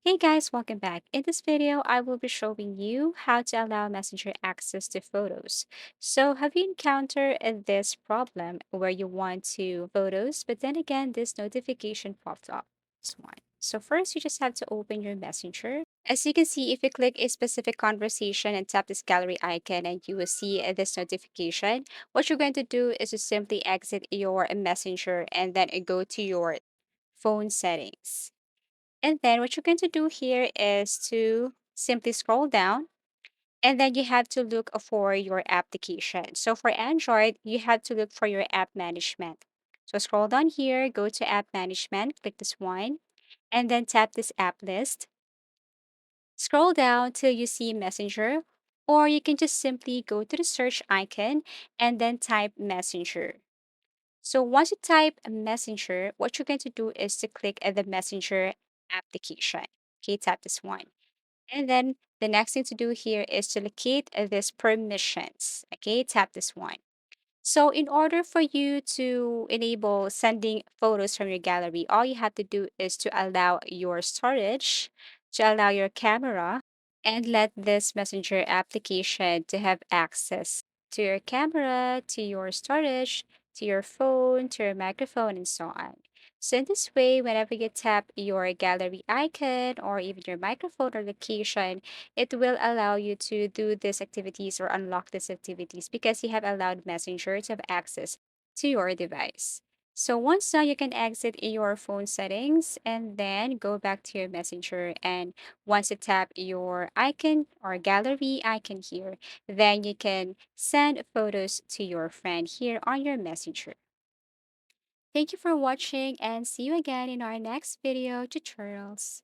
Hey guys, welcome back. In this video, I will be showing you how to allow Messenger access to photos. So, have you encountered this problem where you want to photos, but then again, this notification popped up? This one. So, first, you just have to open your Messenger. As you can see, if you click a specific conversation and tap this gallery icon, and you will see this notification, what you're going to do is to simply exit your Messenger and then go to your phone settings. And then what you're going to do here is to simply scroll down and then you have to look for your application. So for Android, you have to look for your app management. So scroll down here, go to app management, click this one, and then tap this app list. Scroll down till you see Messenger, or you can just simply go to the search icon and then type Messenger. So once you type Messenger, what you're going to do is to click at the Messenger application. Okay, tap this one. And then the next thing to do here is to locate this permissions. Okay, tap this one. So in order for you to enable sending photos from your gallery, all you have to do is to allow your storage, to allow your camera, and let this messenger application to have access to your camera, to your storage, to your phone, to your microphone, and so on. So in this way, whenever you tap your gallery icon or even your microphone or location, it will allow you to do these activities or unlock these activities because you have allowed Messenger to have access to your device. So once done, you can exit your phone settings and then go back to your Messenger. And once you tap your icon or gallery icon here, then you can send photos to your friend here on your Messenger. Thank you for watching and see you again in our next video tutorials.